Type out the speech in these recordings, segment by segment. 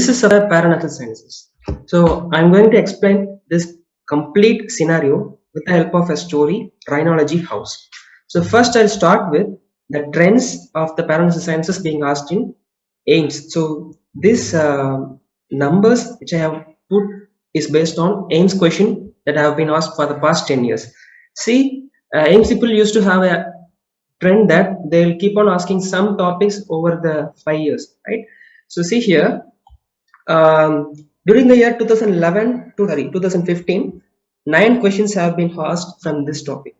this is a paranasal sinuses. So I'm going to explain this complete scenario with the help of a story, rhinology house. So first I'll start with the trends of the paranasal sinuses being asked in AIMS. So this numbers which I have put is based on AIMS question that have been asked for the past 10 years. See, AIMS people used to have a trend that they'll keep on asking some topics over the 5 years, right? So see here, during the year 2011 to 2015, 9 questions have been asked from this topic.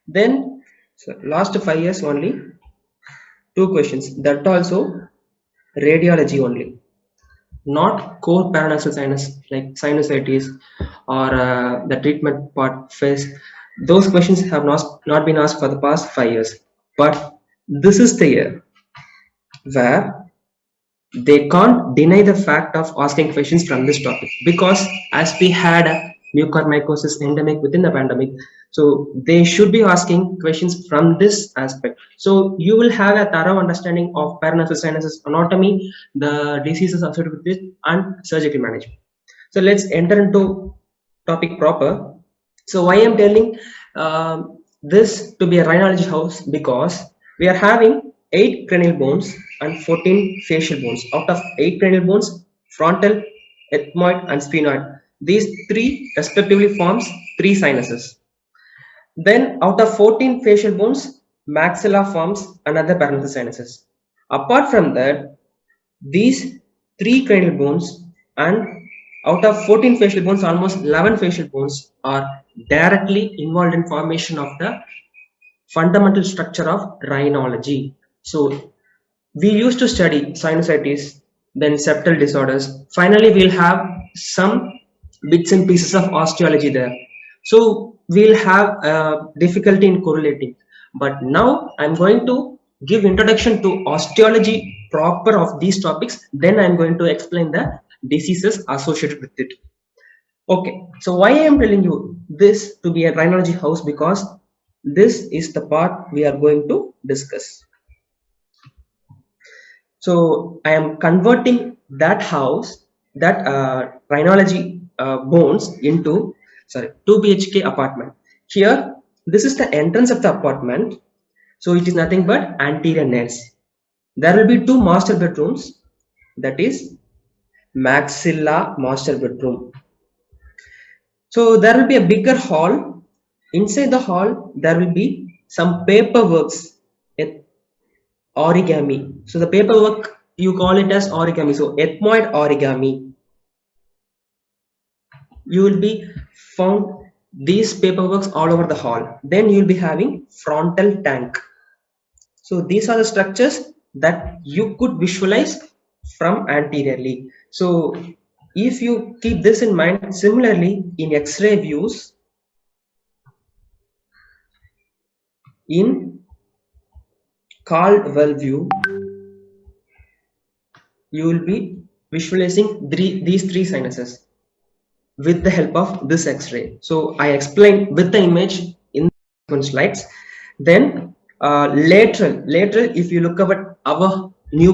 Then, so last 5 years only, 2 questions. That also radiology only, not core paranasal sinus like sinusitis or the treatment part phase. Those questions have not been asked for the past 5 years. But this is the year where they can't deny the fact of asking questions from this topic, because as we had a mucormycosis endemic within the pandemic, so they should be asking questions from this aspect. So you will have a thorough understanding of paranasal sinuses anatomy, the diseases associated with it, and surgical management. So let's enter into topic proper. So why I'm telling this to be a rhinology house, because we are having 8 cranial bones and 14 facial bones. Out of 8 cranial bones, frontal, ethmoid and sphenoid, these 3 respectively forms 3 sinuses. Then out of 14 facial bones, maxilla forms another paranasal sinuses. Apart from that, these 3 cranial bones and out of 14 facial bones, almost 11 facial bones are directly involved in formation of the fundamental structure of rhinology. So we used to study sinusitis, then septal disorders. Finally, we'll have some bits and pieces of osteology there. So we'll have difficulty in correlating. But now I'm going to give introduction to osteology proper of these topics. Then I'm going to explain the diseases associated with it. Okay, so why I am telling you this to be a rhinology house, because this is the part we are going to discuss. So I am converting that house, that rhinology bones into 2 BHK apartment. Here, this is the entrance of the apartment. So it is nothing but anterior nares. There will be 2 master bedrooms, that is maxilla master bedroom. So there will be a bigger hall. Inside the hall, there will be some paperworks, origami. So the paperwork, you call it as origami. So ethmoid origami. You will be found these paperworks all over the hall. Then you will be having frontal tank. So these are the structures that you could visualize from anteriorly. So if you keep this in mind, similarly in X-ray views, in Caldwell view, you will be visualizing these 3 sinuses with the help of this X-ray. So I explained with the image in the slides. Then lateral, if you look at our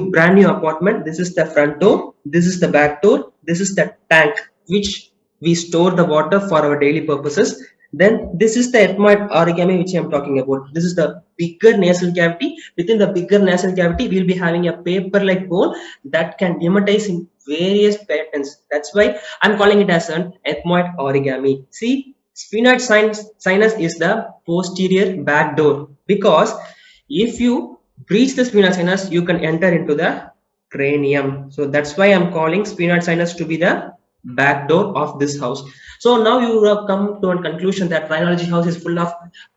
brand new apartment, this is the front door, this is the back door, this is the tank which we store the water for our daily purposes. Then this is the ethmoid origami which I am talking about. This is the bigger nasal cavity. Within the bigger nasal cavity, we will be having a paper-like bone that can hematize in various patterns. That's why I'm calling it as an ethmoid origami. See, sphenoid sinus is the posterior back door, because if you breach the sphenoid sinus, you can enter into the cranium. So that's why I'm calling sphenoid sinus to be the back door of this house. So now you have come to a conclusion that rhinology house is full of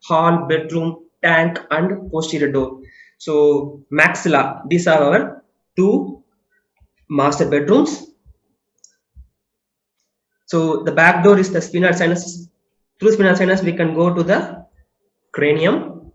hall, bedroom, tank and posterior door. So maxilla, these are our 2 master bedrooms. So the back door is the sphenoid sinus. Through sphenoid sinus we can go to the cranium.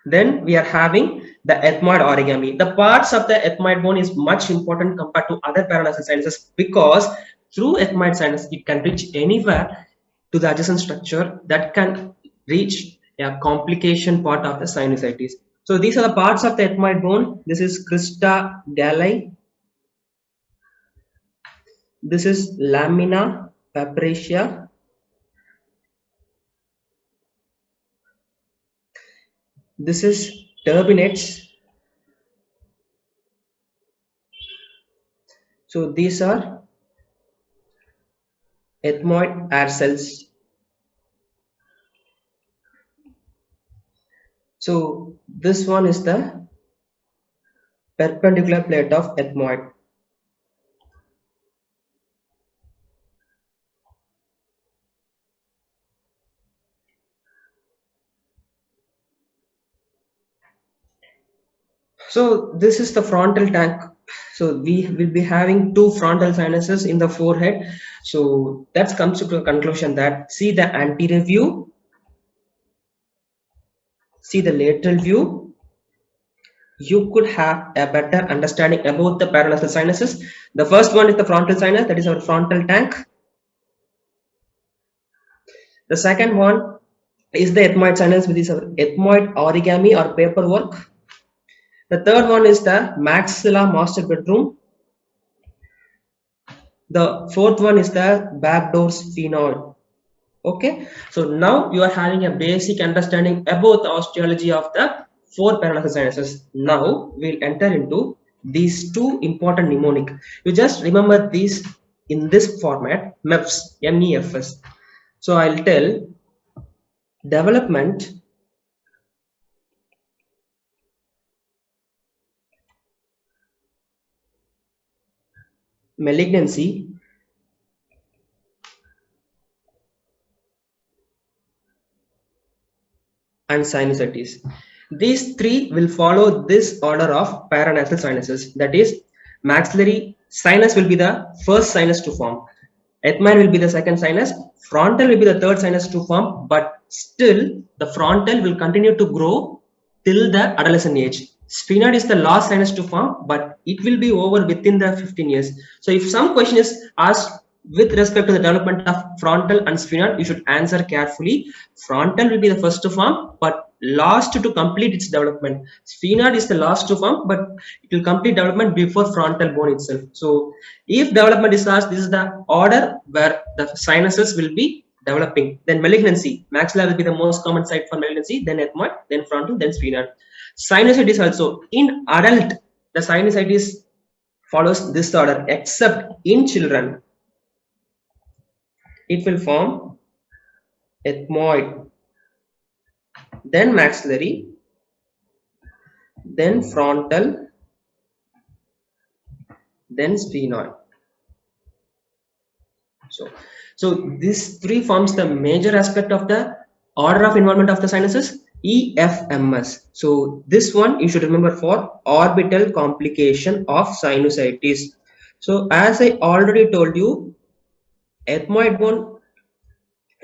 Then we are having the ethmoid origami. The parts of the ethmoid bone is much important compared to other paranasal sinuses, because through ethmoid sinus it can reach anywhere to the adjacent structure that can reach a complication part of the sinusitis. So these are the parts of the ethmoid bone. This is crista galli, This is lamina papyracea. This is turbinates. So these are ethmoid air cells. So this one is the perpendicular plate of ethmoid. So this is the frontal tank. So we will be having two frontal sinuses in the forehead. So that comes to a conclusion that see the anterior view, see the lateral view, you could have a better understanding about the paranasal sinuses. The first one is the frontal sinus, that is our frontal tank. The second one is the ethmoid sinus, which is our ethmoid origami or paperwork. The third one is the maxilla master bedroom. The fourth one is the backdoor sphenoid. Okay, so now you are having a basic understanding about the osteology of the four paranasal sinuses. Now we'll enter into these two important mnemonic. You just remember these in this format, MEFS, MEFS. So I'll tell development, malignancy, and sinusitis. These three will follow this order of paranasal sinuses. That is, maxillary sinus will be the first sinus to form. Ethmoid will be the second sinus. Frontal will be the third sinus to form. But still, the frontal will continue to grow till the adolescent age. Sphenoid is the last sinus to form, but it will be over within the 15 years. So if some question is asked with respect to the development of frontal and sphenoid, you should answer carefully. Frontal will be the first to form, but last to complete its development. Sphenoid is the last to form, but it will complete development before frontal bone itself. So if development is asked, this is the order where the sinuses will be developing. Then malignancy, maxilla will be the most common site for malignancy, then ethmoid, then frontal, then sphenoid. Sinusitis also in adult, the sinusitis follows this order, except in children it will form ethmoid, then maxillary, then frontal, then sphenoid. So this three forms the major aspect of the order of involvement of the sinuses, EFMS. So this one you should remember for orbital complication of sinusitis. So as I already told you, ethmoid bone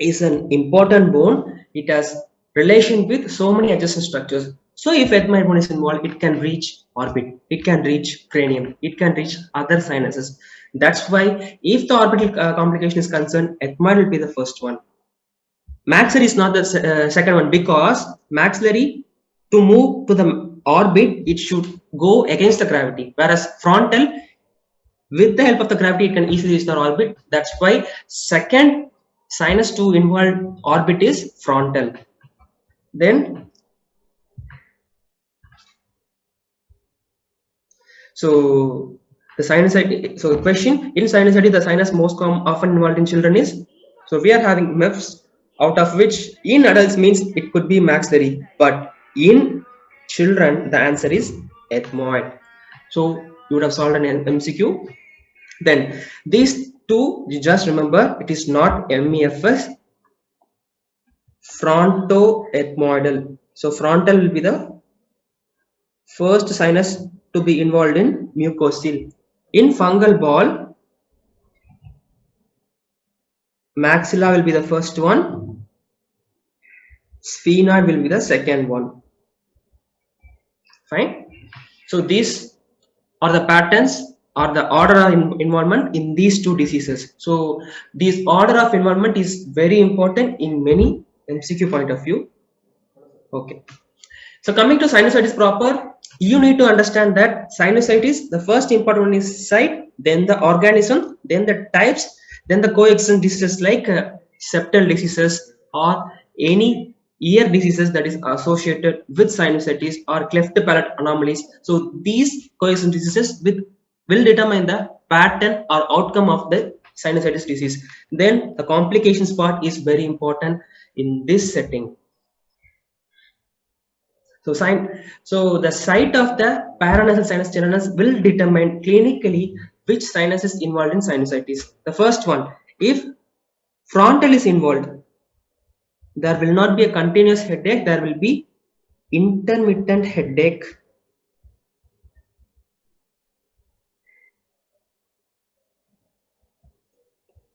is an important bone. It has relation with so many adjacent structures. So if ethmoid bone is involved, it can reach orbit, it can reach cranium, it can reach other sinuses. That's why if the orbital complication is concerned, ethmoid will be the first one. Maxillary is not the second one, because maxillary, to move to the orbit, it should go against the gravity, whereas frontal, with the help of the gravity, it can easily reach the orbit. That's why second sinus to involve orbit is frontal. Then so the sinusitis, so the question in sinusitis, the sinus most often involved in children is, so we are having MEFs, out of which in adults means it could be maxillary, but in children the answer is ethmoid. So you would have solved an MCQ. Then these two, you just remember, it is not MEFS, frontoethmoidal. So frontal will be the first sinus to be involved in mucocele. In fungal ball, maxilla will be the first one, sphenoid will be the second one. Fine. So these are the patterns or the order of involvement in these two diseases. So this order of involvement is very important in many MCQ point of view. Okay. So coming to sinusitis proper, You need to understand that sinusitis, the first important one is site, then the organism, then the types, then the coexistent diseases like septal diseases or any ear diseases that is associated with sinusitis or cleft palate anomalies. So these coexistent diseases will determine the pattern or outcome of the sinusitis disease. Then the complications part is very important in this setting. So the site of the paranasal sinus tetanus will determine clinically which sinus is involved in sinusitis. The first one, if frontal is involved, there will not be a continuous headache, there will be intermittent headache.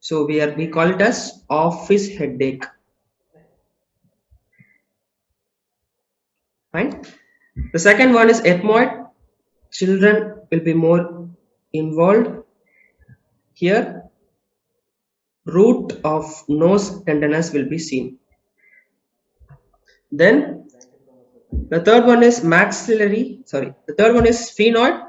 So we call it as office headache. Fine. The second one is ethmoid. Children will be more involved here. Root of nose tenderness will be seen. Then the third one is the third one is sphenoid,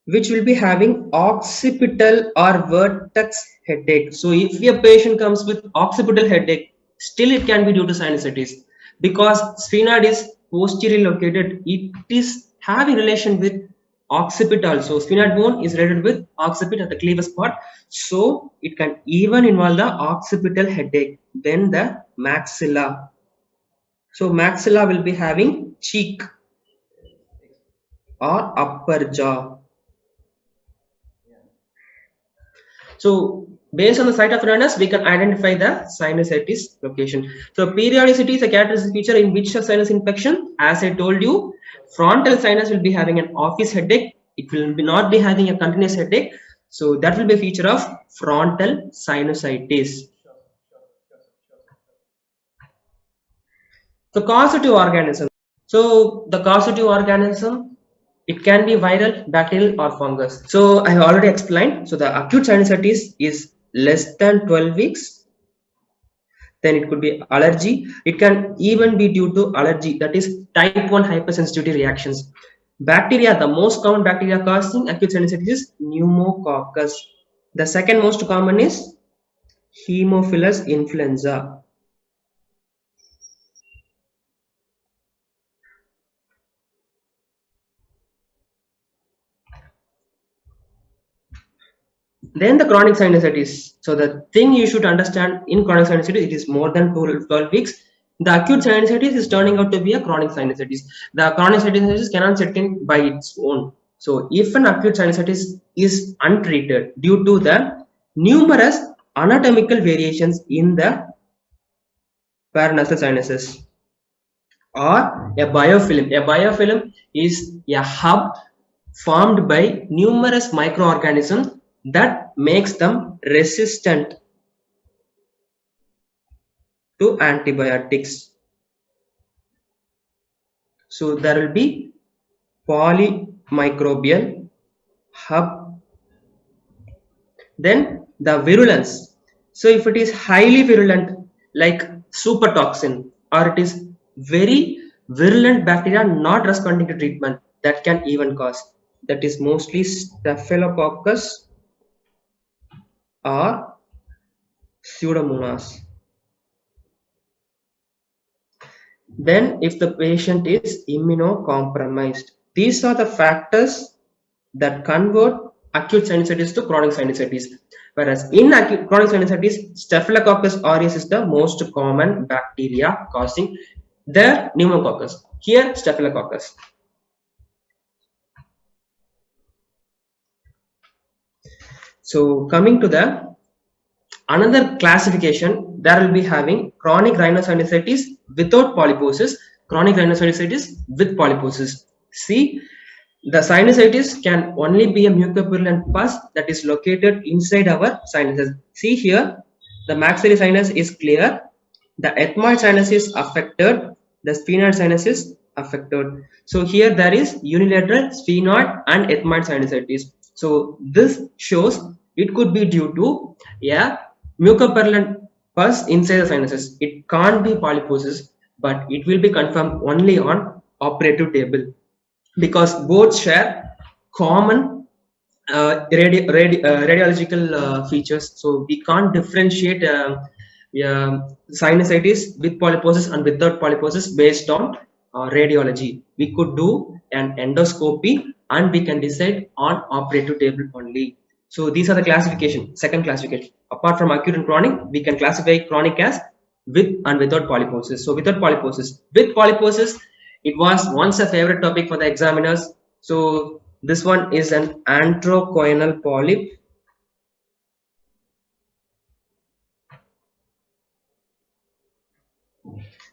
which will be having occipital or vertex headache. So if a patient comes with occipital headache, still it can be due to sinusitis because sphenoid is posteriorly located. It is having relation with occipital. So sphenoid bone is related with occipit at the cleavage spot. So it can even involve the occipital headache. Then the maxilla. So maxilla will be having cheek or upper jaw. So based on the site of awareness, we can identify the sinusitis location. So periodicity is a characteristic feature in which a sinus infection. As I told you, frontal sinus will be having an office headache. It will not be having a continuous headache. So that will be a feature of frontal sinusitis. So causative organism. So the causative organism, it can be viral, bacterial or fungus. So I have already explained. So the acute sinusitis is less than 12 weeks. Then it could be allergy. It can even be due to allergy, that is type 1 hypersensitivity reactions. Bacteria, the most common bacteria causing acute sinusitis is pneumococcus. The second most common is Haemophilus influenza. Then the chronic sinusitis. So the thing you should understand in chronic sinusitis, it is more than 12 weeks. The acute sinusitis is turning out to be a chronic sinusitis. The chronic sinusitis cannot set in by its own. So if an acute sinusitis is untreated due to the numerous anatomical variations in the paranasal sinuses or a biofilm is a hub formed by numerous microorganisms that makes them resistant to antibiotics. So there will be polymicrobial hub. Then the virulence. So if it is highly virulent like super toxin, or it is very virulent bacteria not responding to treatment, that can even cause, that is mostly staphylococcus or pseudomonas. Then if the patient is immunocompromised, these are the factors that convert acute sinusitis to chronic sinusitis. Whereas in acute chronic sinusitis, Staphylococcus aureus is the most common bacteria causing the pneumococcus. Here, Staphylococcus. So coming to the another classification, there will be having chronic rhinosinusitis without polyposis, chronic rhinosinusitis with polyposis. See, the sinusitis can only be a mucopurulent pus that is located inside our sinuses. See here, the maxillary sinus is clear, the ethmoid sinus is affected, the sphenoid sinus is affected. So here there is unilateral sphenoid and ethmoid sinusitis. So this shows it could be due to a mucopurulent pus inside the sinuses. It can't be polyposis, but it will be confirmed only on operative table. because both share common radiological features. So we can't differentiate sinusitis with polyposis and without polyposis based on radiology. We could do an endoscopy and we can decide on operative table only. So these are the classification, second classification. Apart from acute and chronic, we can classify chronic as with and without polyposis. So without polyposis, with polyposis, it was once a favorite topic for the examiners. So this one is an antrochoanal polyp.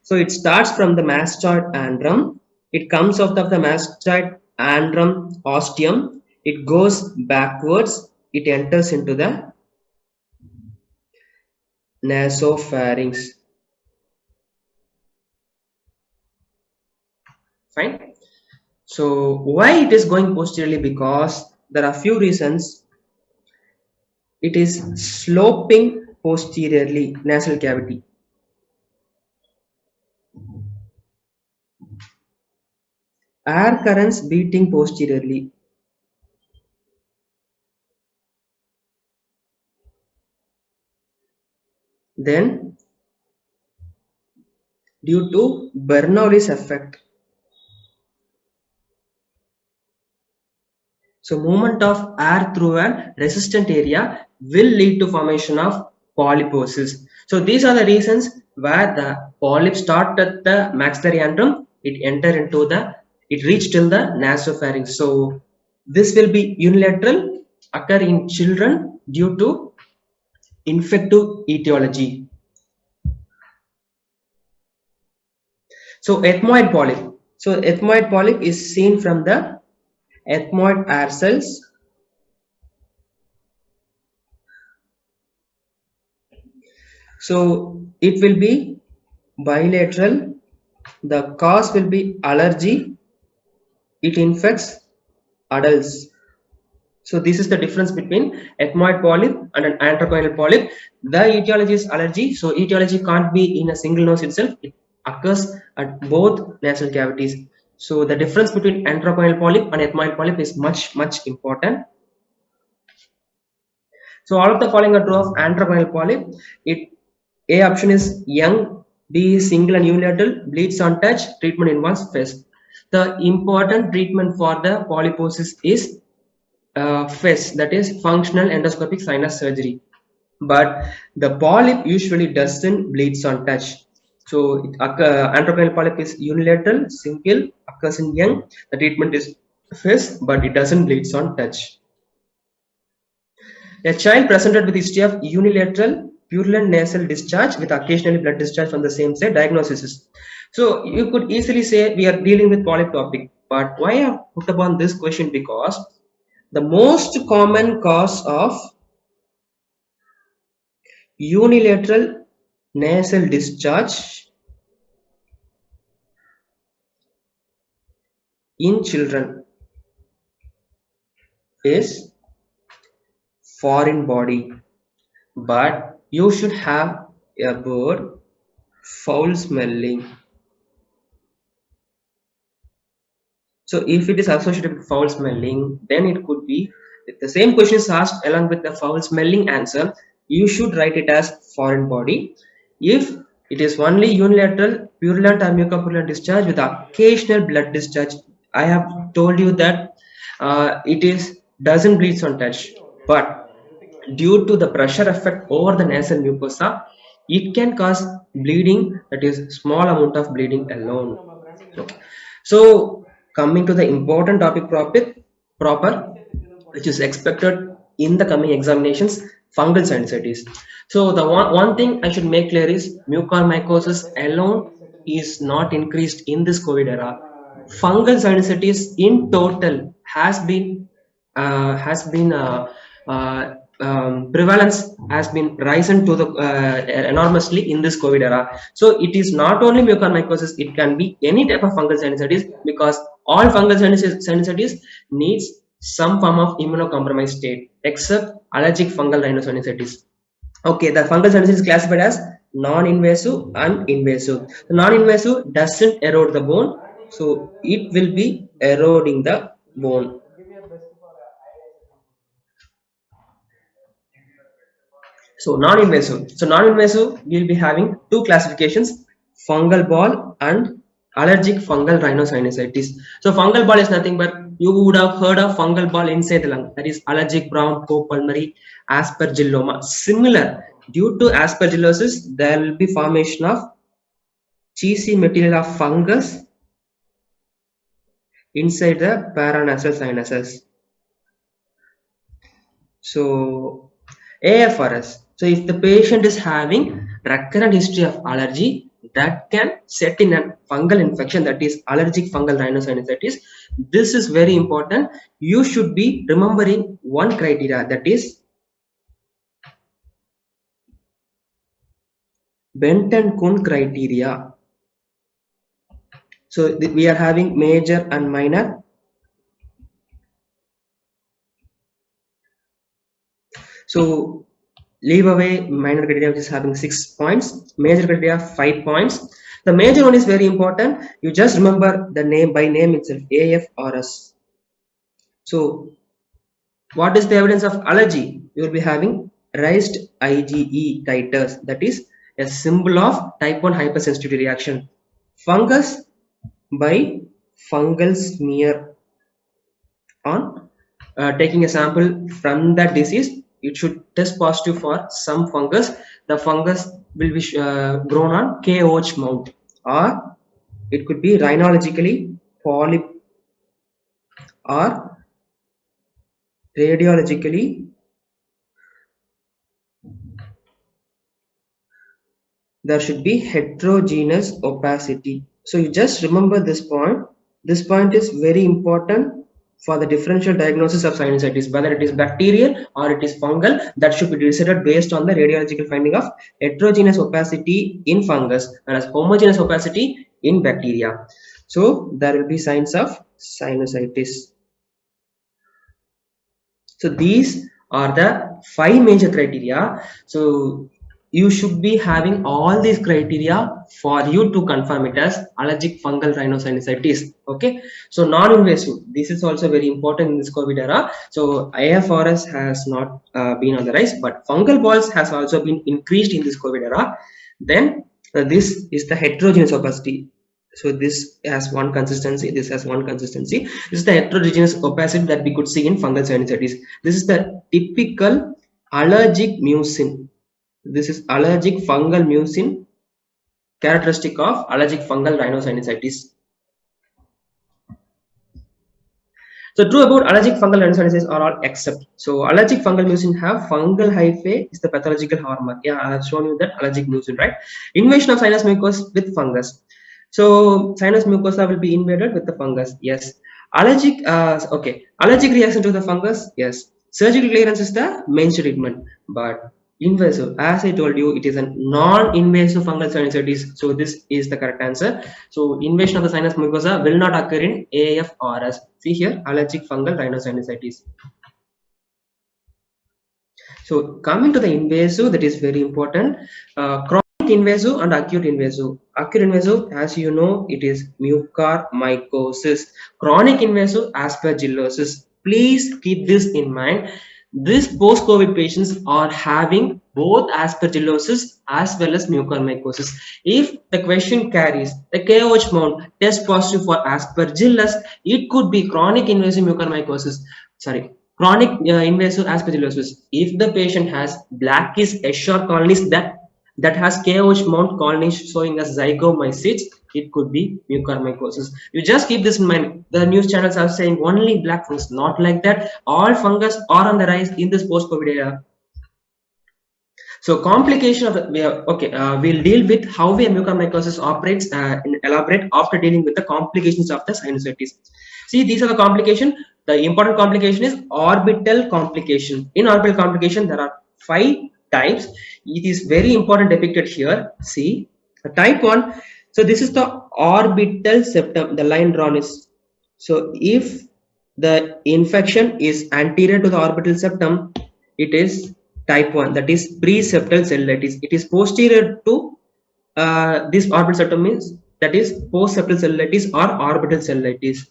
So it starts from the mastoid antrum. It comes out of the mastoid antrum ostium. It goes backwards. It enters into the nasopharynx. Fine. So why it is going posteriorly? Because there are few reasons. It is sloping posteriorly, nasal cavity. Air currents beating posteriorly. Then due to Bernoulli's effect. So movement of air through a resistant area will lead to formation of polyposis. So these are the reasons where the polyp start at the maxillary antrum, it reach till the nasopharynx. So this will be unilateral, occur in children due to infective etiology. So ethmoid polyp. So ethmoid polyp is seen from the ethmoid air cells. So it will be bilateral. The cause will be allergy. It infects adults. So this is the difference between ethmoid polyp and an antrochoanal polyp. The etiology is allergy. So etiology can't be in a single nose itself. It occurs at both nasal cavities. So the difference between antrochoanal polyp and ethmoid polyp is much important. So all of the following are true of antrochoanal polyp. A option is young, B is single and unilateral, bleeds on touch, treatment involves FES. The important treatment for the polyposis is FES, that is functional endoscopic sinus surgery. But the polyp usually doesn't bleeds on touch. So antrochoanal polyp is unilateral, single, occurs in young. The treatment is FES, but it doesn't bleeds on touch. A child presented with history of unilateral purulent nasal discharge with occasionally blood discharge from the same side. Diagnosis is. So you could easily say we are dealing with polyp topic. But why I have put upon this question? Because the most common cause of unilateral nasal discharge in children is foreign body. But you should have a bird foul smelling. So if it is associated with foul smelling, then it could be, if the same question is asked along with the foul smelling answer, you should write it as foreign body. If it is only unilateral purulent or mucopurulent discharge with occasional blood discharge, I have told you that it is doesn't bleed on touch, but due to the pressure effect over the nasal mucosa, it can cause bleeding, that is small amount of bleeding alone. Okay. So coming to the important topic proper, which is expected in the coming examinations, fungal sinusitis. So the one thing I should make clear is mucormycosis alone is not increased in this COVID era. Fungal sinusitis in total has been prevalence has been risen to the enormously in this COVID era. So it is not only mucormycosis; it can be any type of fungal sinusitis, because all fungal sinusitis needs some form of immunocompromised state, except allergic fungal rhinosinusitis. Okay, the fungal sinusitis is classified as non-invasive and invasive. The non-invasive doesn't erode the bone, so it will be eroding the bone. So non-invasive. So non-invasive, we'll be having two classifications: fungal ball and allergic fungal rhinosinusitis. So fungal ball is nothing but you would have heard of fungal ball inside the lung. That is allergic bronchopulmonary aspergilloma. Similar, due to aspergillosis, there will be formation of cheesy material of fungus inside the paranasal sinuses. So AFRS. So if the patient is having recurrent history of allergy, that can set in a fungal infection, that is allergic fungal rhinosinusitis. This is very important. You should be remembering one criteria, that is Benton-Kuhn criteria. So we are having major and minor. So leave away minor criteria, which is having 6 points, major criteria 5 points. The major one is very important. You just remember the name by name itself, AFRS. So what is the evidence of allergy? You will be having raised IgE titers, that is a symbol of type 1 hypersensitivity reaction. Fungus by fungal smear on taking a sample from that disease. It should test positive for some fungus. The fungus will be grown on KOH mount, or it could be rhinologically polyp, or radiologically there should be heterogeneous opacity. So you just remember this point. This point is very important for the differential diagnosis of sinusitis, whether it is bacterial or it is fungal. That should be decided based on the radiological finding of heterogeneous opacity in fungus and as homogeneous opacity in bacteria. So there will be signs of sinusitis. So these are the 5 major criteria. So you should be having all these criteria for you to confirm it as allergic fungal rhinosinusitis. Okay, so non-invasive, this is also very important in this COVID era. So AFRS has not been on the rise, but fungal balls has also been increased in this COVID era. Then this is the heterogeneous opacity. So this has one consistency, this has one consistency. This is the heterogeneous opacity that we could see in fungal sinusitis. This is the typical allergic mucin. This is allergic fungal mucin, characteristic of allergic fungal rhinosinusitis. So true about allergic fungal rhinosinusitis are all except. So allergic fungal mucin have fungal hyphae is the pathological hallmark. Yeah, I have shown you that allergic mucin, right? Invasion of sinus mucosa with fungus. So sinus mucosa will be invaded with the fungus. Yes. Allergic, allergic reaction to the fungus. Yes. Surgical clearance is the main treatment, but invasive, as I told you, it is a non-invasive fungal sinusitis. So this is the correct answer. So invasion of the sinus mucosa will not occur in AFRS. See here, allergic fungal rhinosinusitis. So coming to the invasive, that is very important. Chronic invasive and acute invasive. Acute invasive, as you know, it is mucormycosis. Chronic invasive, aspergillosis. Please keep this in mind. These post-COVID patients are having both aspergillosis as well as mucormycosis. If the question carries the KOH mount test positive for aspergillus, it could be chronic invasive mucormycosis. Sorry, chronic invasive aspergillosis. If the patient has Black's Escherichia colonies that has KOH mount colonies showing as zygomycetes, it could be mucormycosis. You just keep this in mind. The news channels are saying only black fungus, not like that. All fungus are on the rise in this post-COVID era. So complication of the, we'll deal with how the mucormycosis operates and elaborate after dealing with the complications of the sinusitis. See, these are the complication. The important complication is orbital complication. In orbital complication, there are 5 types. It is very important depicted here. See, type 1. So this is the orbital septum. The line drawn is. So if the infection is anterior to the orbital septum, it is type 1, that is preseptal cellulitis. It is posterior to this orbital septum, means that is postseptal cellulitis or orbital cellulitis.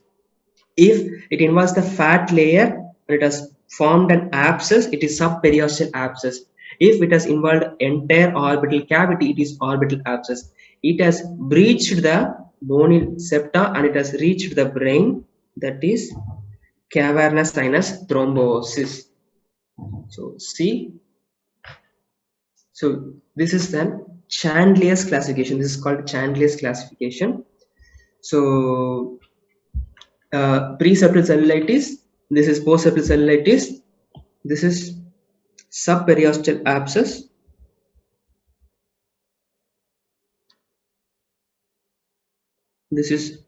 If it involves the fat layer and it has formed an abscess, it is subperiosteal abscess. If it has involved entire orbital cavity, it is orbital abscess. It has breached the bony septa and it has reached the brain, that is cavernous sinus thrombosis. So see, so this is the Chandler's classification. This is called Chandler's classification. So pre-septal cellulitis, this is post-septal cellulitis, this is subperiosteal abscess, this is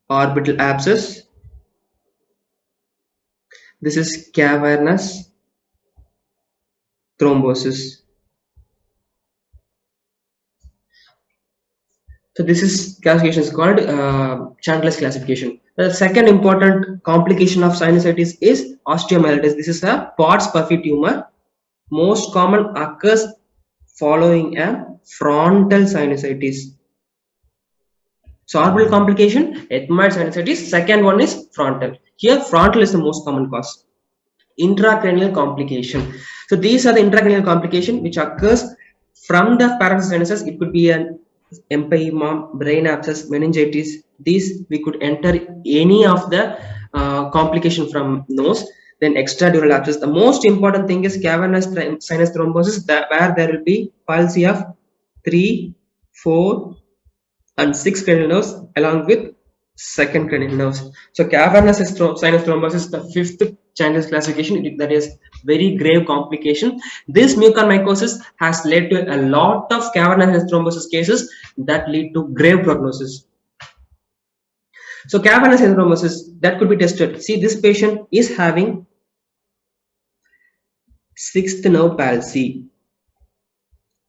orbital abscess, this is cavernous thrombosis. So this is classification is called Chandler's classification. The second important complication of sinusitis is osteomyelitis. This is a Pott's Puffy tumor. Most common occurs following a frontal sinusitis. So orbital complication, ethmoid sinusitis. Second one is frontal. Here frontal is the most common cause. Intracranial complication. So these are the intracranial complication which occurs from the paralysis sinuses. It could be an empyema, brain abscess, meningitis. These we could enter any of the complication from nose. Then extradural abscess. The most important thing is cavernous sinus thrombosis, where there will be palsy of 3, 4, and 6 cranial nerves along with second cranial nerves. So cavernous sinus thrombosis, the fifth Chandler's classification, that is very grave complication. This mucormycosis has led to a lot of cavernous thrombosis cases that lead to grave prognosis. So cavernous thrombosis that could be tested. See, this patient is having sixth nerve palsy.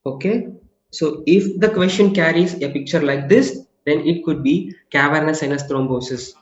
Okay, so if the question carries a picture like this, then it could be cavernous sinus thrombosis.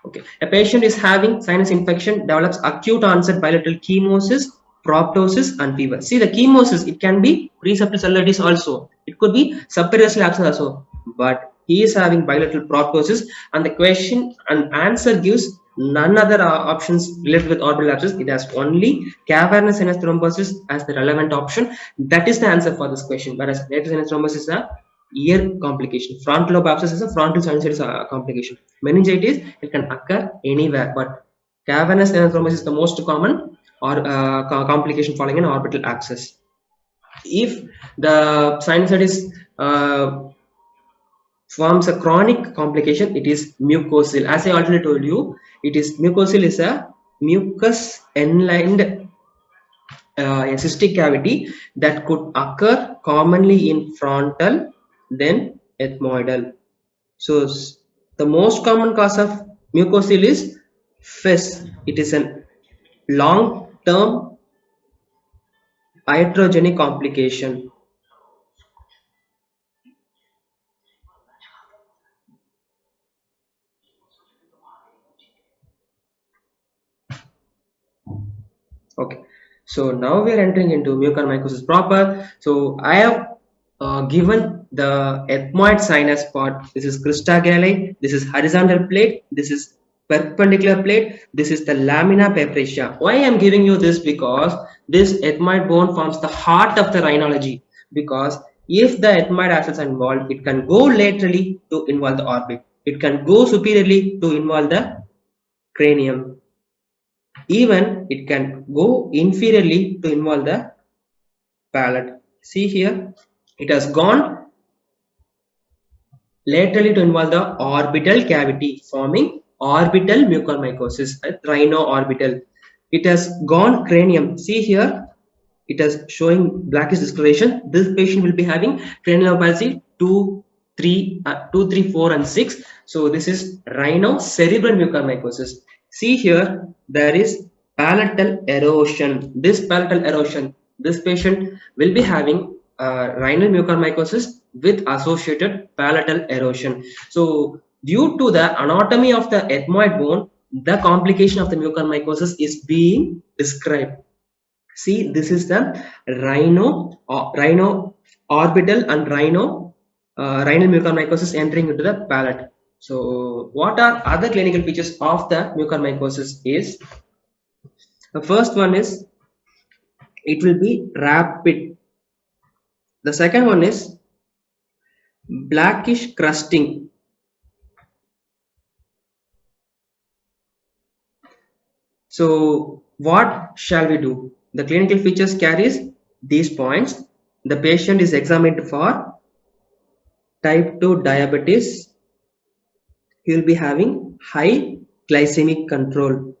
Okay, a patient is having sinus infection, develops acute onset bilateral chemosis, proptosis, and fever. See, the chemosis, it can be pre-septal cellulitis also. It could be subperiosteal abscess also. But he is having bilateral proptosis, and the question and answer gives none other options related with orbital abscess. It has only cavernous sinus thrombosis as the relevant option. That is the answer for this question. Whereas lateral sinus thrombosis is a ear complication. Frontal lobe abscess is a frontal sinusitis complication. Meningitis, it can occur anywhere, but cavernous sinus thrombosis is the most common or complication following an orbital abscess. If the sinusitis forms a chronic complication, it is mucocele. As I already told you, it is mucocele is a mucus enlined cystic cavity that could occur commonly in frontal, then ethmoidal. So the most common cause of mucocele is FIS. It is a long-term iatrogenic complication. Okay, so now we are entering into mucormycosis proper. So I have given the ethmoid sinus part. This is crista galli, this is horizontal plate, this is perpendicular plate, this is the lamina pepraceae. Why I am giving you this? Because this ethmoid bone forms the heart of the rhinology. Because if the ethmoid abscess are involved, it can go laterally to involve the orbit. It can go superiorly to involve the cranium. Even it can go inferiorly to involve the palate. See here, it has gone laterally to involve the orbital cavity, forming orbital mucormycosis, rhino-orbital. It has gone cranium. See here, it is showing blackish discoloration. This patient will be having cranial palsy 2, 3, 4, and 6. So this is rhino-cerebral mucormycosis. See here, there is palatal erosion. This palatal erosion, this patient will be having rhinal mucormycosis with associated palatal erosion. So due to the anatomy of the ethmoid bone, the complication of the mucormycosis is being described. See, this is the rhino orbital and rhinal mucormycosis entering into the palate. So what are other clinical features of the mucormycosis is, the first one is it will be rapid. The second one is blackish crusting. So what shall we do? The clinical features carries these points. The patient is examined for type 2 diabetes. He will be having high glycemic control.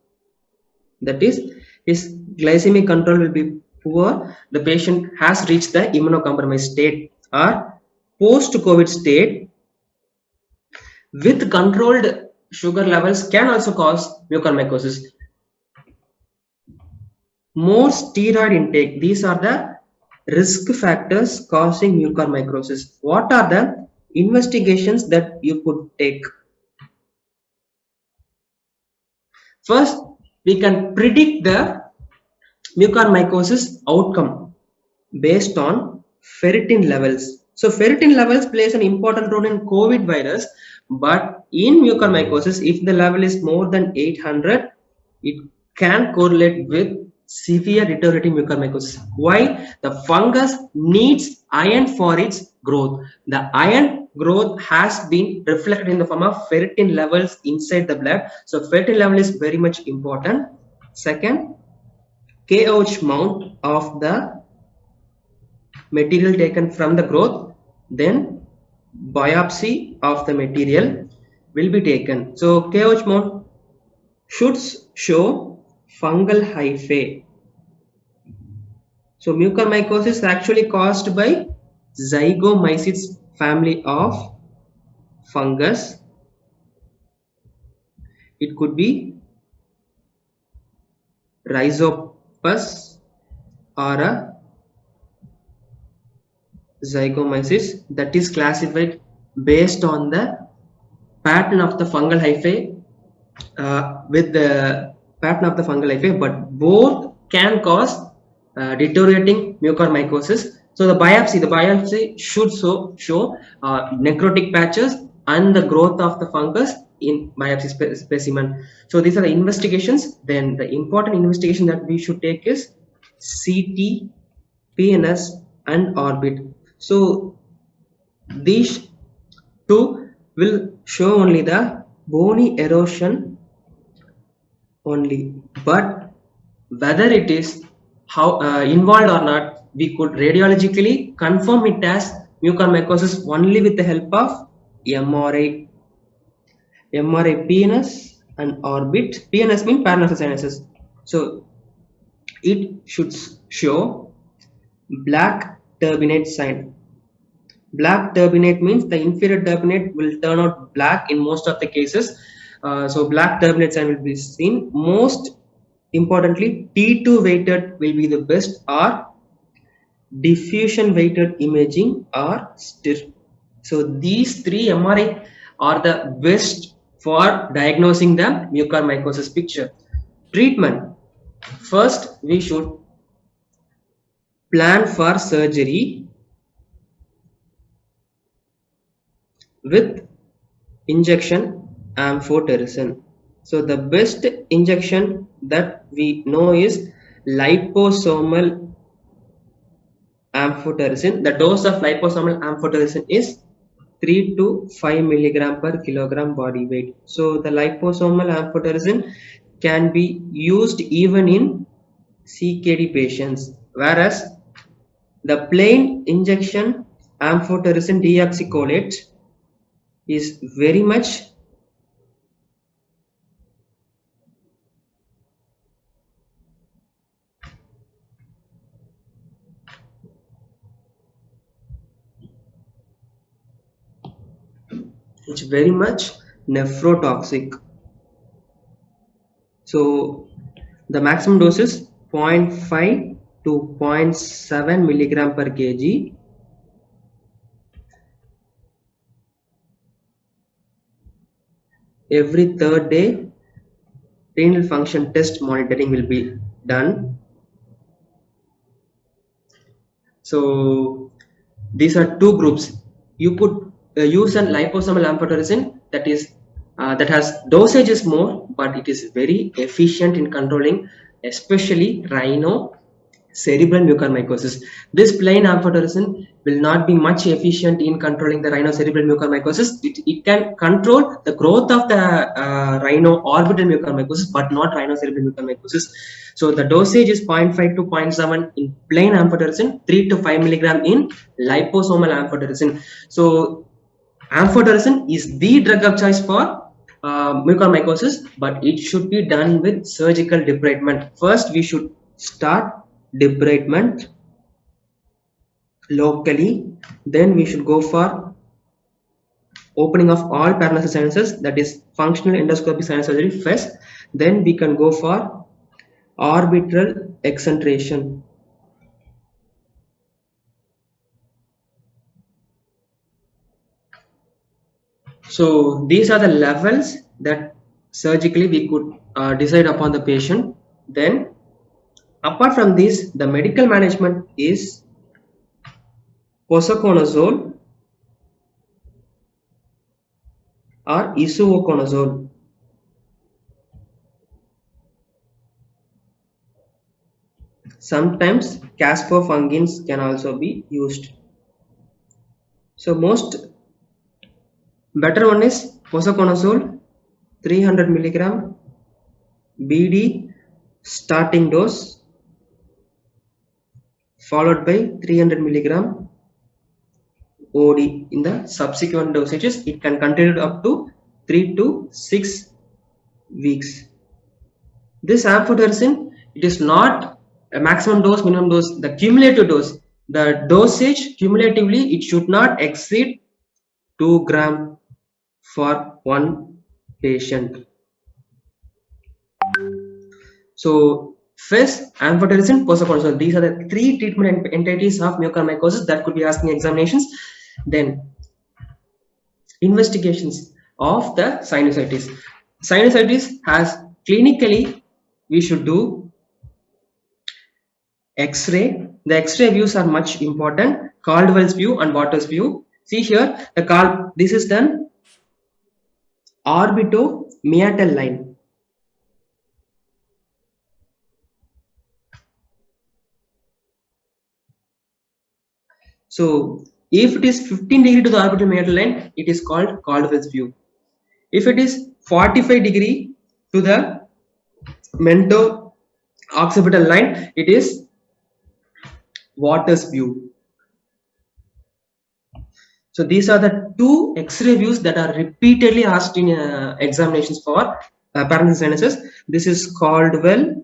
That is, his glycemic control will be poor. The patient has reached the immunocompromised state or post-COVID state with controlled sugar levels can also cause mucormycosis. More steroid intake. These are the risk factors causing mucormycosis. What are the investigations that you could take? First, we can predict the mucormycosis outcome based on ferritin levels. So ferritin levels plays an important role in COVID virus, but in mucormycosis, if the level is more than 800, it can correlate with severe deteriorating mucormycosis. Why? The fungus needs iron for its growth. The iron growth has been reflected in the form of ferritin levels inside the blood. So ferritin level is very much important. Second, KOH mount of the material taken from the growth, then biopsy of the material will be taken. So KOH mount should show fungal hyphae. So mucormycosis is actually caused by Zygomycetes family of fungus. It could be Rhizopus or a Zygomycetes that is classified based on the pattern of the fungal hyphae with the pattern of the fungal hyphae, but both can cause deteriorating mucormycosis. So the biopsy should show necrotic patches and the growth of the fungus in biopsy specimen. So these are the investigations. Then the important investigation that we should take is CT, PNS and orbit. So these two will show only the bony erosion only, but whether it is how involved or not, we could radiologically confirm it as mucormycosis only with the help of MRI PNS and orbit. PNS means paranasal sinuses. So it should show black turbinate sign. Black turbinate means the inferior turbinate will turn out black in most of the cases. So black turbinate sign will be seen. Most importantly, T2 weighted will be the best, or diffusion weighted imaging or STIR. So these three MRI are the best for diagnosing the mucormycosis picture. Treatment. First, we should plan for surgery with injection amphotericin. So the best injection that we know is liposomal amphotericin. The dose of liposomal amphotericin is 3 to 5 milligram per kilogram body weight. So the liposomal amphotericin can be used even in CKD patients, whereas the plain injection amphotericin deoxycholate is very much nephrotoxic. So the maximum dose is 0.5 to 0.7 milligram per kg. Every third day, renal function test monitoring will be done. So these are two groups. You could use a liposomal amphotericin that is that has dosage is more, but it is very efficient in controlling, especially rhino cerebral mucormycosis. This plain amphotericin will not be much efficient in controlling the rhino cerebral mucormycosis. It can control the growth of the rhino orbital mucormycosis, but not rhino cerebral mucormycosis. So the dosage is 0.5 to 0.7 in plain amphotericin, 3 to 5 milligram in liposomal amphotericin. So amphotericin is the drug of choice for mucormycosis, but it should be done with surgical debridement. First, we should start debridement locally, then we should go for opening of all paranasal sinuses, that is functional endoscopic sinus surgery first, then we can go for orbital excentration. So these are the levels that surgically we could decide upon the patient. Then apart from this, the medical management is posaconazole or isavuconazole. Sometimes caspofungins can also be used. So most better one is posaconazole 300 milligram BD starting dose, followed by 300 milligram OD in the subsequent dosages. It can continue up to 3 to 6 weeks. This amphotericin, it is not a maximum dose, minimum dose, the cumulative dose. The dosage cumulatively, it should not exceed 2 gram for one patient. So first, amphotericin, posaconazole. These are the three treatment entities of mucormycosis that could be asked in examinations. Then investigations of the sinusitis. Sinusitis has clinically we should do X-ray. The X-ray views are much important. Caldwell's view and Waters view. See here, this is done orbitomeatal line. So if it is 15 degree to the orbitomeatal line, it is called Caldwell's view. If it is 45 degree to the mento-occipital line, it is Waters view. So these are the two X-ray views that are repeatedly asked in examinations for paranasal sinuses. This is Caldwell.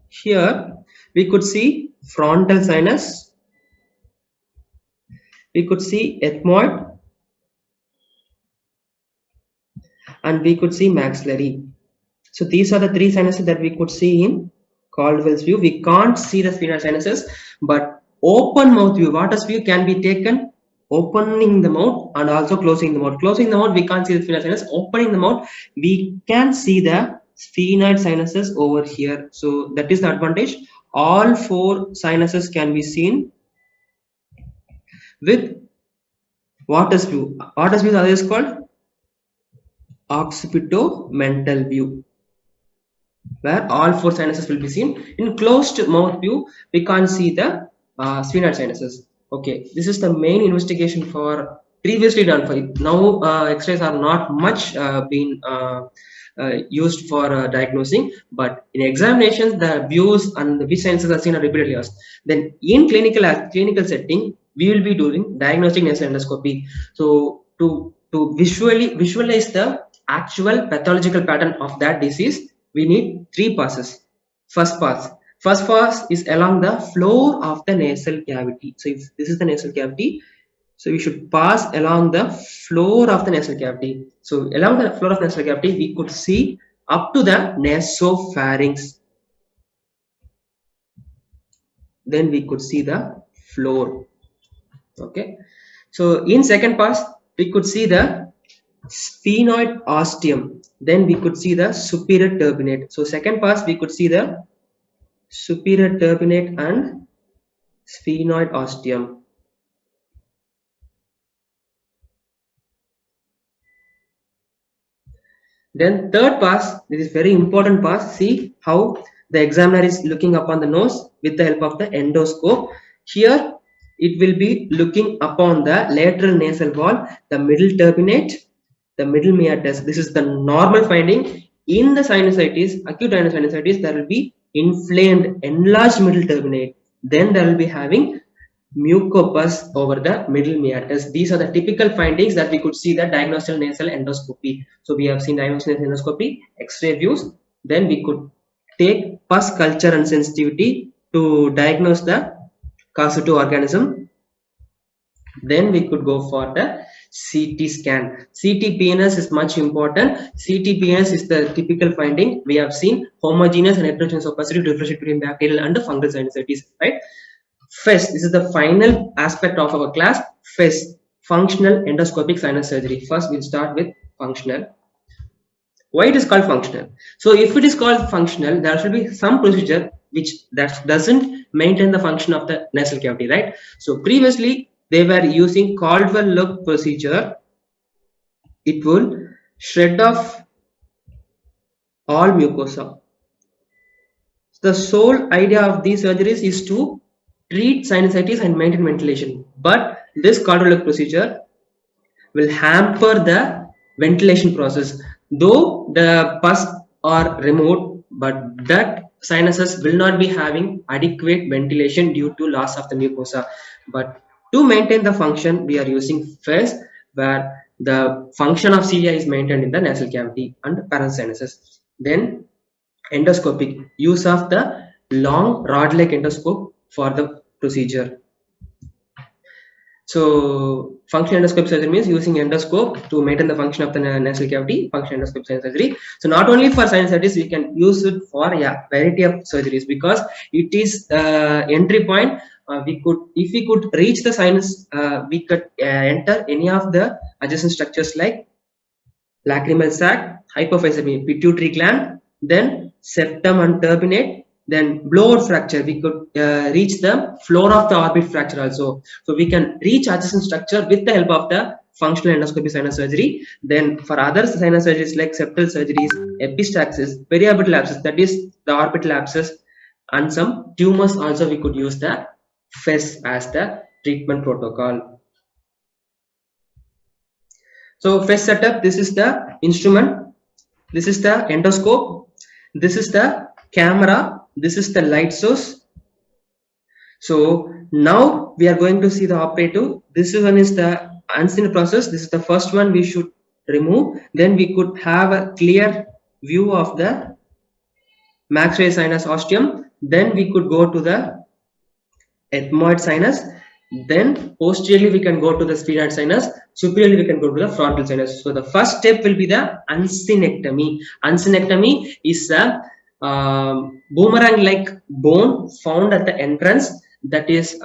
Here we could see frontal sinus, we could see ethmoid, and we could see maxillary. So these are the three sinuses that we could see in Caldwell's view. We can't see the sphenoid sinuses, but open mouth view, Waters view can be taken opening the mouth and also closing the mouth. Closing the mouth, we can't see the sphenoid sinus. Opening the mouth, we can see the sphenoid sinuses over here. So that is the advantage. All four sinuses can be seen with Waters view. Waters view is called occipitomental view, where all four sinuses will be seen. In closed mouth view, we can't see the sphenoid sinuses. Okay, this is the main investigation for previously done for it. Now X-rays are not much being used for diagnosing, but in examinations the views and the which sinuses are seen are repeatedly asked. Then in clinical setting, we will be doing diagnostic nasal endoscopy. So to visualize the actual pathological pattern of that disease, we need three passes. First pass is along the floor of the nasal cavity. So if this is the nasal cavity, so we should pass along the floor of the nasal cavity. So along the floor of the nasal cavity, we could see up to the nasopharynx. Then we could see the floor. Okay. So in second pass, we could see the sphenoid ostium. Then we could see the superior turbinate. So second pass, we could see the superior turbinate and sphenoid ostium. Then third pass, this is very important pass. See how the examiner is looking upon the nose with the help of the endoscope. Here it will be looking upon the lateral nasal wall, the middle turbinate, the middle meatus. This is the normal finding. In the sinusitis, acute sinusitis, there will be inflamed, enlarged middle turbinate. Then there will be having mucopus over the middle meatus. These are the typical findings that we could see the diagnostic nasal endoscopy. So we have seen diagnostic nasal endoscopy, X-ray views. Then we could take pus culture and sensitivity to diagnose the causative organism. Then we could go for the CT scan. CT-PNS is much important. CT-PNS is the typical finding. We have seen homogeneous and heterogeneous opacity differentiate between bacterial and fungal sinusitis, right? FES, this is the final aspect of our class. FES, functional endoscopic sinus surgery. First, we'll start with functional. Why it is called functional? So, if it is called functional, there should be some procedure which that doesn't maintain the function of the nasal cavity, right? So, previously they were using Caldwell-Look procedure. It will shred off all mucosa. The sole idea of these surgeries is to treat sinusitis and maintain ventilation, but this Caldwell-Look procedure will hamper the ventilation process. Though the pus are removed, but that sinuses will not be having adequate ventilation due to loss of the mucosa. But to maintain the function, we are using FES, where the function of cilia is maintained in the nasal cavity and parasinuses. Then endoscopic, use of the long rod-like endoscope for the procedure. So functional endoscopic surgery means using endoscope to maintain the function of the nasal cavity, functional endoscopic surgery. So not only for sinusitis, we can use it for variety of surgeries, because it is entry point. If we could reach the sinus, we could enter any of the adjacent structures like lacrimal sac, hypophysis, pituitary gland, then septum and turbinate, then blowout fracture. We could reach the floor of the orbit fracture also. So we can reach adjacent structure with the help of the functional endoscopy sinus surgery. Then for other sinus surgeries like septal surgeries, epistaxis, periorbital abscess, that is the orbital abscess, and some tumors also, we could use the FES as the treatment protocol. So FES setup, this is the instrument, this is the endoscope, this is the camera, this is the light source. So now we are going to see the operative. This one is the unseen process. This is the first one we should remove. Then we could have a clear view of the maxillary sinus ostium. Then we could go to the ethmoid sinus. Then posteriorly we can go to the sphenoid sinus. Superiorly we can go to the frontal sinus. So the first step will be the uncinectomy. Uncinectomy is a boomerang-like bone found at the entrance that is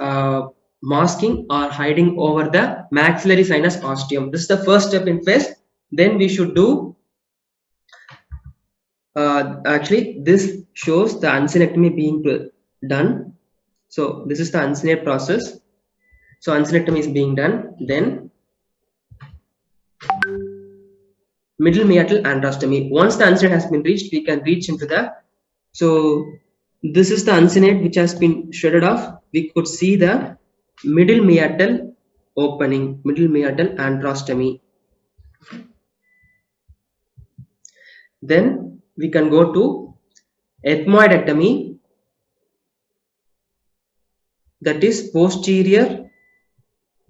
masking or hiding over the maxillary sinus ostium. This is the first step in FES. Then we should do actually this shows the uncinectomy being done. So this is the uncinate process. So uncinectomy is being done. Then middle meatal androstomy. Once the uncinate has been reached, we can reach into the, so this is the uncinate which has been shredded off. We could see the middle meatal opening, middle meatal androstomy. Then we can go to ethmoidectomy, that is posterior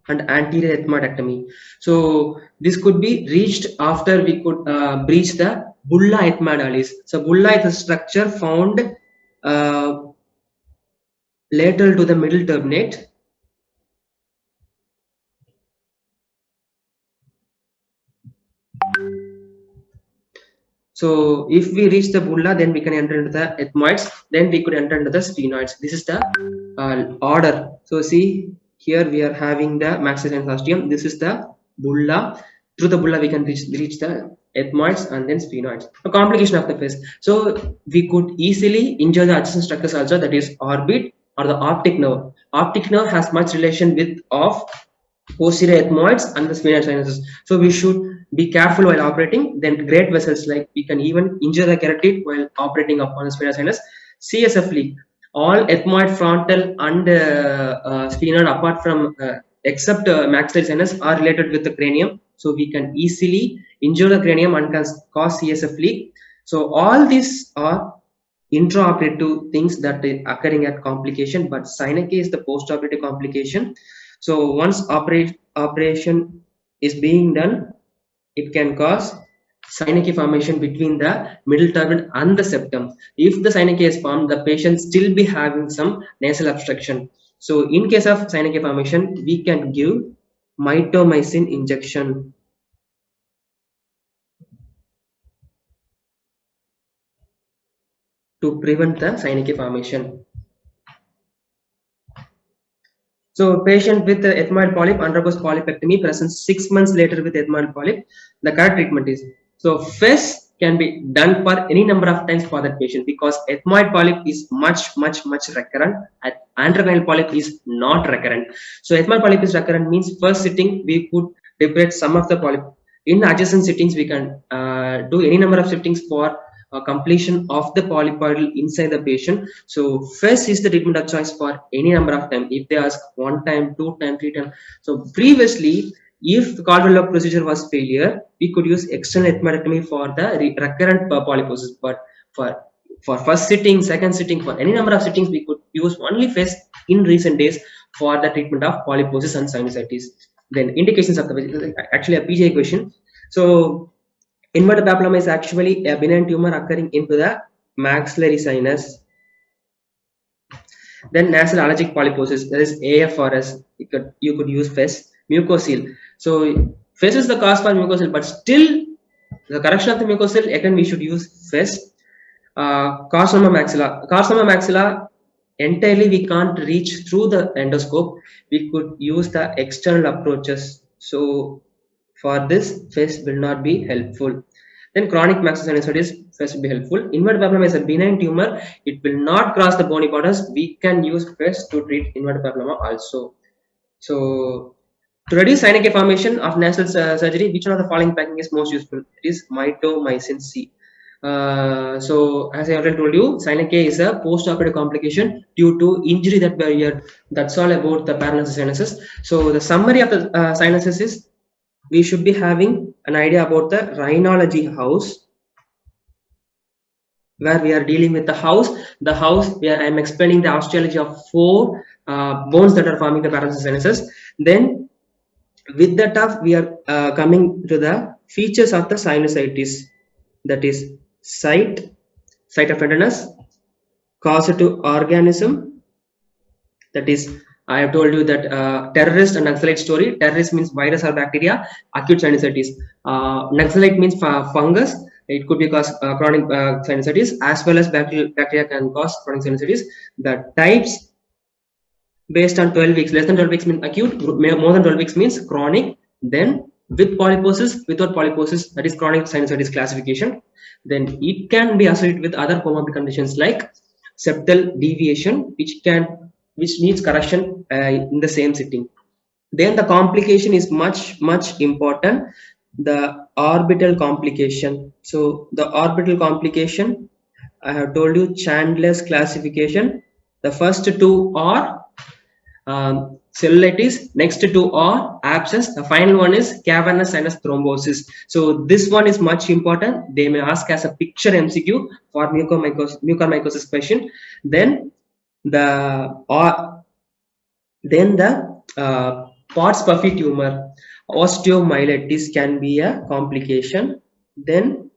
and anterior ethmoidectomy. So this could be reached after we could breach the bulla ethmoidalis. So bulla is a structure found lateral to the middle turbinate. So if we reach the bulla, then we can enter into the ethmoids. Then we could enter into the sphenoids. This is the order. So see, here we are having the maxillary sinus ostium. This is the bulla. Through the bulla we can reach the ethmoids and then sphenoids. A complication of the FES. So we could easily injure the adjacent structures also, that is orbit or the optic nerve. Optic nerve has much relation with of posterior ethmoids and the sphenoid sinuses. So we should be careful while operating. Then great vessels, like we can even injure the carotid while operating upon a sphenoid sinus. CSF leak, all ethmoid, frontal and sphenoid apart from except maxillary sinus are related with the cranium, so we can easily injure the cranium and can cause CSF leak. So all these are intraoperative things that are occurring at complication, but Sinecay is the postoperative complication. So once operation is being done, it can cause Sinecay formation between the middle turbinate and the septum. If the Sinecay is formed, the patient still be having some nasal obstruction. So in case of Sinecay formation, we can give mitomycin injection to prevent the Sinecay formation. So patient with ethmoid polyp undergoes polypectomy, presents 6 months later with ethmoid polyp. The correct treatment is, so FES can be done for any number of times for that patient, because ethmoid polyp is much recurrent. Antrocranial polyp is not recurrent. So ethmoid polyp is recurrent means first sitting we could debride some of the polyp. In adjacent sittings we can do any number of sittings for completion of the polypoidal inside the patient. So FES is the treatment of choice for any number of time. If they ask 1 time, 2 time, 3 time. So previously, if the Caldwell-Lock procedure was failure, we could use external ethmoidectomy for the recurrent polyposis. But for first sitting, second sitting, for any number of sittings, we could use only FES in recent days for the treatment of polyposis and sinusitis. Then indications of the, actually a PGI question. So inverted papilloma is actually a benign tumor occurring into the maxillary sinus. Then nasal allergic polyposis, there is AFRS. You could use FES. Mucocele. So FES is the cause for mucocele, but still the correction of the mucocele, again we should use FES. Carcinoma maxilla. Carcinoma maxilla, entirely we can't reach through the endoscope. We could use the external approaches. So for this, FES will not be helpful. Then chronic mastocytosis, FES will be helpful. Inverted papilloma is a benign tumor. It will not cross the bony borders. We can use FES to treat inverted papilloma also. So to reduce Sinecay formation of nasal surgery, which one of the following packing is most useful? It is mitomycin C. So as I already told you, Sinecay is a post-operative complication due to injury that we had. That's all about the paralysis sinuses. So the summary of the sinuses is, we should be having an idea about the rhinology house, where we are dealing with the house where I am explaining the osteology of 4 bones that are forming the paralysis sinuses. Then with that we are coming to the features of the sinusitis, that is site of tenderness, causative organism, that is I have told you that terrorist and Naxalite story. Terrorist means virus or bacteria, acute sinusitis. Naxalite means fungus. It could be cause chronic sinusitis, as well as bacteria can cause chronic sinusitis. The types based on 12 weeks, less than 12 weeks means acute, more than 12 weeks means chronic. Then with polyposis, without polyposis, that is chronic sinusitis classification. Then it can be associated with other comorbid conditions like septal deviation, which needs correction in the same sitting. Then the complication is much important, the orbital complication. So the orbital complication, I have told you Chandler's classification. The first 2 are cellulitis, next 2 are abscess, the final one is cavernous sinus thrombosis. So this one is much important. They may ask as a picture MCQ for mucormycosis question. Then the Pott's puffy tumor, osteomyelitis can be a complication. Then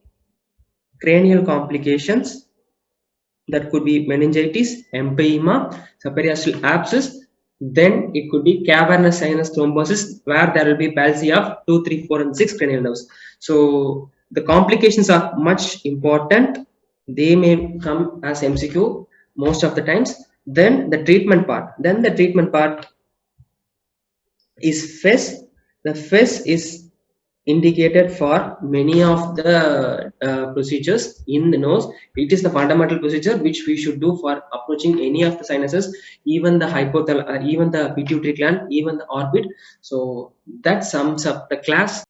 cranial complications, that could be meningitis, empyema, subperiosteal abscess. Then it could be cavernous sinus thrombosis, where there will be palsy of 2, 3, 4 and 6 cranial nerves. So the complications are much important. They may come as MCQ most of the times. Then the treatment part is FES. The FES is indicated for many of the procedures in the nose. It is the fundamental procedure which we should do for approaching any of the sinuses, even the hypothalamus, even the pituitary gland, even the orbit. So that sums up the class.